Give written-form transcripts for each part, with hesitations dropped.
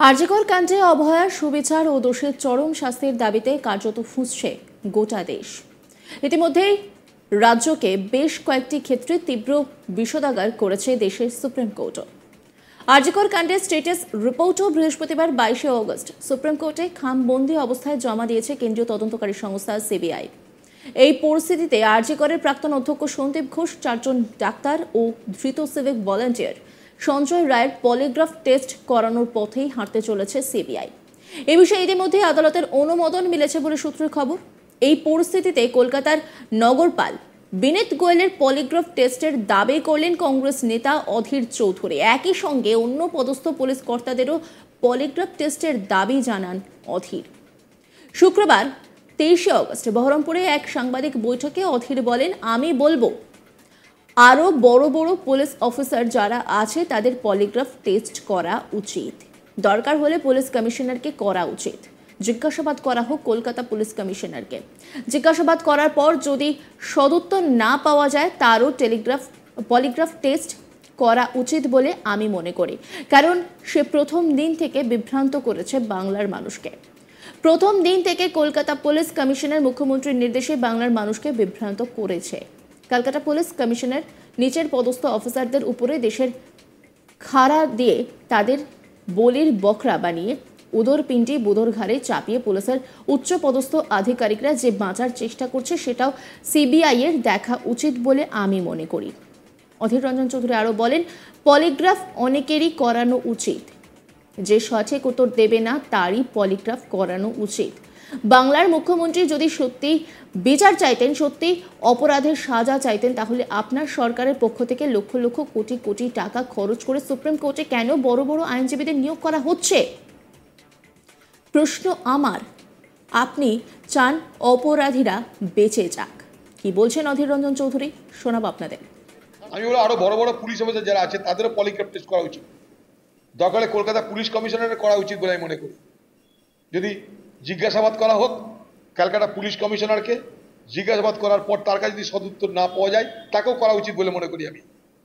আরজিকর কাণ্ডে অভয়ার সুবিচার ও দোষীর চরম শাস্তির দাবিতে কার্যত ফুঁসছে গোটা দেশ। ইতিমধ্যেই রাজ্যকে বেশ কয়েকটি ক্ষেত্রে তীব্র বিষোদাগার করেছে দেশের সুপ্রিম কোর্টও। আরজিকর কাণ্ডের স্টেটাস রিপোর্টও বৃহস্পতিবার 22শে অগস্ট সুপ্রিম কোর্টে খামবন্দি অবস্থায় জমা দিয়েছে কেন্দ্রীয় তদন্তকারী সংস্থা সিবিআই। এই পরিস্থিতিতে আরজিকরের প্রাক্তন অধ্যক্ষ সন্দীপ ঘোষ, 4 জন ডাক্তার ও ধৃত সিভিক ভলান্টিয়ার সঞ্জয় রায়ের পলিগ্রাফ টেস্ট করানোর পথেই হাঁটতে চলেছে সিবিআই। এ বিষয়ে ইতিমধ্যে আদালতের অনুমোদন মিলেছে বলে সূত্রের খবর। এই পরিস্থিতিতে কলকাতার নগরপাল বিনীত গোয়েলের পলিগ্রাফ টেস্টের দাবি করলেন কংগ্রেস নেতা অধীর চৌধুরী। একই সঙ্গে অন্য পদস্থ পুলিশ কর্তাদেরও পলিগ্রাফ টেস্টের দাবি জানান অধীর। শুক্রবার 23শে অগস্ট বহরমপুরে এক সাংবাদিক বৈঠকে অধীর বলেন, আমি বলবো আরো বড় বড় পুলিশ অফিসার যারা আছে তাদের পলিগ্রাফ টেস্ট করা উচিত। দরকার হলে পুলিশ কমিশনারকে করা উচিত। জিজ্ঞাসাবাদ করা হোক কলকাতা পুলিশ কমিশনারকে। জিজ্ঞাসাবাদ করার পর যদি সদুত্তর না পাওয়া যায় তারও পলিগ্রাফ টেস্ট করা উচিত বলে আমি মনে করি। কারণ সে প্রথম দিন থেকে বিভ্রান্ত করেছে বাংলার মানুষকে। প্রথম দিন থেকে কলকাতা পুলিশ কমিশনার মুখ্যমন্ত্রীর নির্দেশে বাংলার মানুষকে বিভ্রান্ত করেছে। কলকাতা পুলিশ কমিশনার নিচের পদস্থ অফিসারদের উপরে দেশের খাড়া দিয়ে তাদের বলির বকরা বানিয়ে উদর পিণ্ডি বুদর ঘাড়ে চাপিয়ে পুলিশের উচ্চ পদস্থ আধিকারিকরা যে বাঁচার চেষ্টা করছে সেটাও সিবিআই এর দেখা উচিত বলে আমি মনে করি। অধীর রঞ্জন চৌধুরী আরো বলেন, পলিগ্রাফ অনেকেরই করানো উচিত। যে সঠিক উত্তর দেবে না তারই পলিগ্রাফ করানো উচিত। বাংলার মুখ্যমন্ত্রী যদি সত্যি বিচার চাইতেন, সত্যি অপরাধের সাজা চাইতেন, তাহলে আপনার সরকারের পক্ষ থেকে লক্ষ লক্ষ কোটি কোটি টাকা খরচ করে সুপ্রিম কোর্টে কেন বড় বড় আইনজীবীদের নিয়োগ করা হচ্ছে? প্রশ্ন আমার, আপনি চান অপরাধীরা বেঁচে যাক। কি বলছেন অধীর রঞ্জন চৌধুরী, শোনাবো আপনাদের। আমি বলি আরো বড় বড় পুলিশ অফিসার যারা আছে তাদেরও পলিগ্রাফ টেস্ট করা উচিত। দরকারে কলকাতা পুলিশ কমিশনারের করা উচিত বলে আমি মনে করি। যদি জিজ্ঞাসাবাদ করা হোক ক্যালকাটা পুলিশ কমিশনারকে, জিজ্ঞাসাবাদ করার পর তার কাছে যদি সদুত্তর না পাওয়া যায় তাকেও করা উচিত বলে মনে করি আমি।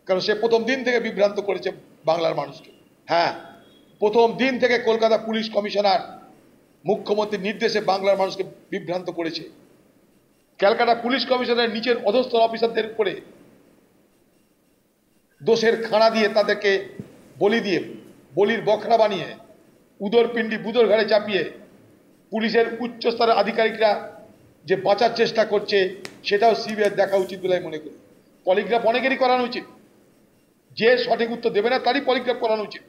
কারণ সে প্রথম দিন থেকে বিভ্রান্ত করেছে বাংলার মানুষকে। হ্যাঁ, প্রথম দিন থেকে কলকাতা পুলিশ কমিশনার মুখ্যমন্ত্রীর নির্দেশে বাংলার মানুষকে বিভ্রান্ত করেছে। ক্যালকাটা পুলিশ কমিশনারের নিচের অধস্থ অফিসারদের উপরে দোষের খাড়া দিয়ে তাদেরকে বলির বখরা বানিয়ে উদর পিণ্ডি বুদর ঘাড়ে চাপিয়ে পুলিশের উচ্চ স্তরের আধিকারিকরা যে বাঁচার চেষ্টা করছে সেটাও সিবিআই দেখা উচিত বলে মনে করি। পলিগ্রাফ অনেকেরই করানো উচিত। যে সঠিক উত্তর দেবে না তারই পলিগ্রাফ করানো উচিত।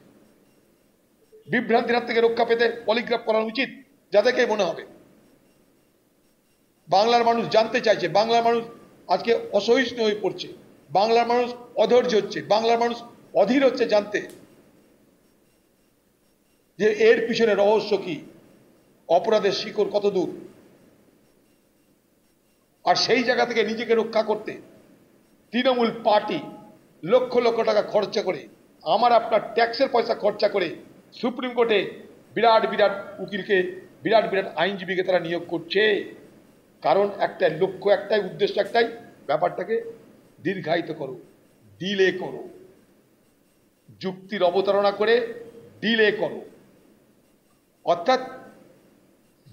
বিভ্রান্তির হাত থেকে রক্ষা পেতে পলিগ্রাফ করানো উচিত, যাদেরকে মনে হবে। বাংলার মানুষ জানতে চাইছে, বাংলার মানুষ আজকে অসহিষ্ণু হয়ে পড়ছে, বাংলার মানুষ অধৈর্য হচ্ছে, বাংলার মানুষ অধীর হচ্ছে জানতে যে এর পিছনে রহস্য কি, অপরাধের শিকড় কত দূর। আর সেই জায়গা থেকে নিজেকে রক্ষা করতে তৃণমূল পার্টি লক্ষ লক্ষ টাকা খরচা করে, আমার আপনার ট্যাক্সের পয়সা খরচা করে সুপ্রিম কোর্টে বিরাট বিরাট উকিলকে, বিরাট বিরাট আইনজীবীকে তারা নিয়োগ করছে। কারণ একটাই লক্ষ্য, একটাই উদ্দেশ্য, একটাই, ব্যাপারটাকে দীর্ঘায়িত করো, ডিলে করো, যুক্তির অবতারণা করে ডিলে করো, অর্থাৎ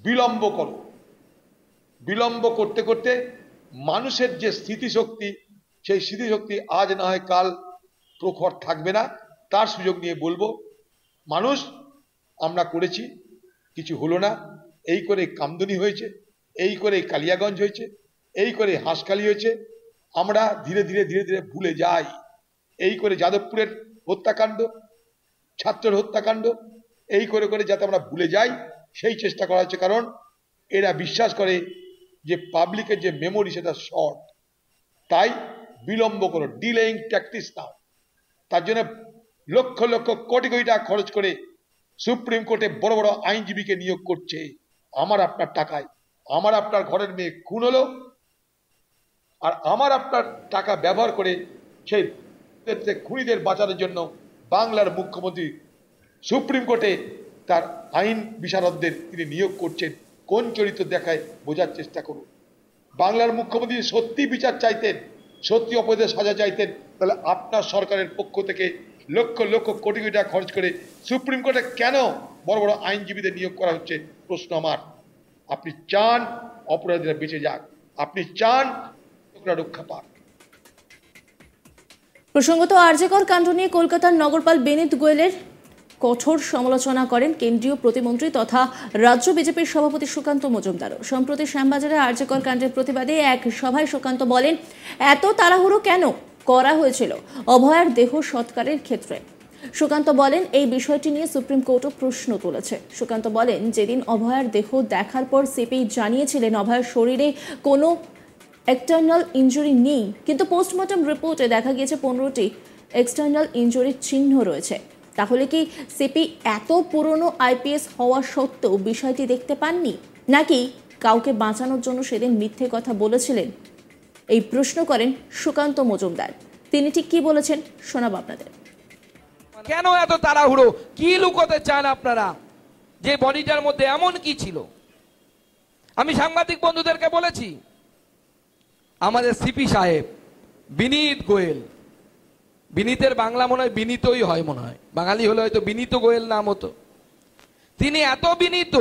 বিলম্ব করো। বিলম্ব করতে করতে মানুষের যে স্মৃতিশক্তি, সেই স্মৃতিশক্তি আজ না হয় কাল প্রখর থাকবে না। তার সুযোগ নিয়ে বলবো, মানুষ আমরা করেছি, কিছু হলো না, এই করে কামদুনি হয়েছে, এই করে কালিয়াগঞ্জ হয়েছে, এই করে হাঁসখালি হয়েছে, আমরা ধীরে ধীরে ধীরে ধীরে ভুলে যাই। এই করে যাদবপুরের হত্যাকাণ্ড, ছাত্রের হত্যাকাণ্ড, এই করে করে যাতে আমরা ভুলে যাই সেই চেষ্টা করা হচ্ছে। কারণ এরা বিশ্বাস করে যে পাবলিকের যে মেমোরি সেটা শর্ট, তাই বিলম্ব করো, ডিলেইং ট্যাকটিক্স নাও। তার জন্য লক্ষ লক্ষ কোটি কোটি টাকা খরচ করে সুপ্রিম কোর্টে বড় বড় আইনজীবীকে নিয়োগ করছে আমার আপনার টাকায়। আমার আপনার ঘরের মেয়ে খুন হলো, আর আমার আপনার টাকা ব্যবহার করে সেই খুনিদের বাঁচানোর জন্য বাংলার মুখ্যমন্ত্রী সুপ্রিম কোর্টে তার আইন বিশারদদের তিনি নিয়োগ করছেন। কোন চরিত্র দেখায় বোঝার চেষ্টা করুন। বাংলার মুখ্যমন্ত্রী সত্যি বিচার চাইতেন, সত্যি অপরাধের সাজা চাইতেন, তাহলে আপনার সরকারের পক্ষ থেকে লক্ষ লক্ষ কোটি কোটি টাকা খরচ করে সুপ্রিম কোর্টে কেন বড় বড় আইনজীবীদের নিয়োগ করা হচ্ছে প্রশ্ন আমার। আপনি চান অপরাধীরা বেঁচে যাক, আপনি চান রক্ষা পাক। প্রসঙ্গত আরজেকর কাণ্ড নিয়ে কলকাতার নগরপাল বিনীত গোয়েলের কঠোর সমালোচনা করেন কেন্দ্রীয় প্রতিমন্ত্রী তথা রাজ্য বিজেপির সভাপতি সুকান্ত মজুমদারও। সম্প্রতি শ্যামবাজারে আরজেকর কাণ্ডের প্রতিবাদে এক সভায় সুকান্ত বলেন, এত তাড়াহুড়ো কেন করা হয়েছিল অভয়ার দেহ সৎকারের ক্ষেত্রে। সুকান্ত বলেন, এই বিষয়টি নিয়ে সুপ্রিম কোর্টও প্রশ্ন তুলেছে। সুকান্ত বলেন, যেদিন অভয়ার দেহ দেখার পর সিপি জানিয়েছিলেন অভয়ার শরীরে কোনো এক্সটার্নাল ইনজুরি নেই, কিন্তু পোস্টমর্টম রিপোর্টে দেখা গিয়েছে 15টি এক্সটার্নাল ইনজুরির চিহ্ন রয়েছে। তাহলে কি সিপি এত পুরনো আইপিএস হওয়া সত্ত্বেও বিষয়টি দেখতে পাননি, নাকি কাউকে বাঁচানোর জন্য সেদিন মিথ্যে কথা বলেছিলেন? এই প্রশ্ন করেন সুকান্ত মজুমদার। তিনি ঠিক কি বলেছেন শোনাব আপনাদের। কেন এত তাড়াহুড়ো, কি লুকোতে চান আপনারা? যে বডিটার মধ্যে এমন কি ছিল? আমি সাংবাদিক বন্ধুদেরকে বলেছি, আমাদের সিপি সাহেব বিনীত গোয়েল, বিনীতের বাংলা মনে হয় বিনীতই হয়, মনে হয় বাঙালি হলে হয়তো বিনীত গোয়েল নাম হতো। তিনি এত বিনীত,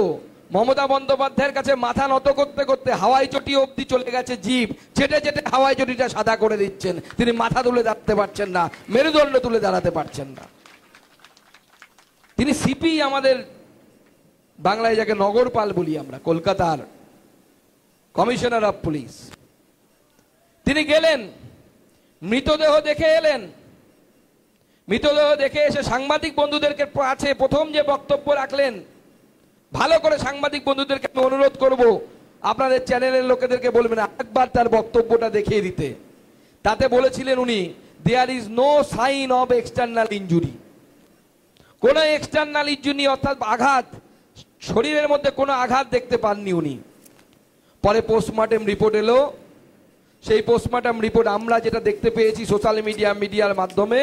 মমতা বন্দ্যোপাধ্যায়ের কাছে মাথা নত করতে করতে হাওয়াই চটি অবধি চলে গেছে, জিভ চেটে চেটে হাওয়াই চটিটা সাদা করে দিচ্ছেন। তিনি মাথা তুলে দাঁড়াতে পারছেন না, মেরুদণ্ড তুলে দাঁড়াতে পারছেন না। তিনি সিপি, আমাদের বাংলায় যাকে নগরপাল বলি আমরা, কলকাতার কমিশনার অফ পুলিশ। তিনি গেলেন, মৃতদেহ দেখে এলেন। মৃতদেহ দেখে এসে সাংবাদিক বন্ধুদেরকে আছে প্রথম যে বক্তব্য রাখলেন, ভালো করে সাংবাদিক বন্ধুদেরকে আমি অনুরোধ করব, আপনাদের চ্যানেলের লোকেদেরকে বলবেন একবার তার বক্তব্যটা দেখিয়ে দিতে। তাতে বলেছিলেন উনি, there is no sign of external injury. কোন এক্সটার্নাল ইনজুরি অর্থাৎ আঘাত, শরীরের মধ্যে কোনো আঘাত দেখতে পাননি উনি। পরে পোস্টমর্টম রিপোর্ট এলো, সেই পোস্টমর্টম রিপোর্ট আমরা যেটা দেখতে পেয়েছি সোশ্যাল মিডিয়ার মাধ্যমে,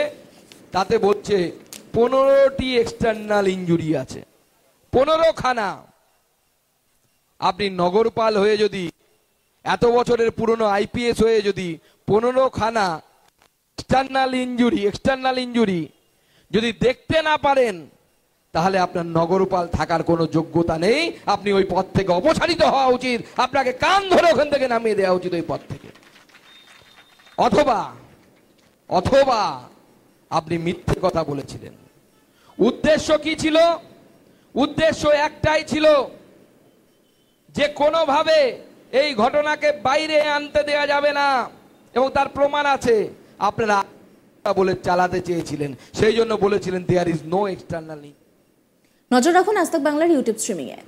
তাতে বলছে 15টি এক্সটার্নাল ইনজুরি আছে, 15খানা। আপনি নগরপাল হয়ে যদি, এত বছরের পুরনো আইপিএস হয়ে যদি 15খানা এক্সটার্নাল ইনজুরি যদি দেখতে না পারেন, তাহলে আপনার নগরপাল থাকার কোনো যোগ্যতা নেই। আপনি ওই পদ থেকে অপসারিত হওয়া উচিত, আপনাকে কান ধরে ওখান থেকে নামিয়ে দেওয়া উচিত ওই পদ থেকে। অথবা আপনি মিথ্যে কথা বলেছিলেন। উদ্দেশ্য কি ছিল? উদ্দেশ্য একটাই ছিল যে কোনোভাবে এই ঘটনাকে বাইরে আনতে দেওয়া যাবে না, এবং তার প্রমাণ আছে। আপনারা বলে চালাতে চেয়েছিলেন, সেই জন্য বলেছিলেন দেয়ার ইজ নো এক্সটার্নাল। নজর রাখুন আজ তাক বাংলার ইউটিউব স্ট্রিমিংয়ে।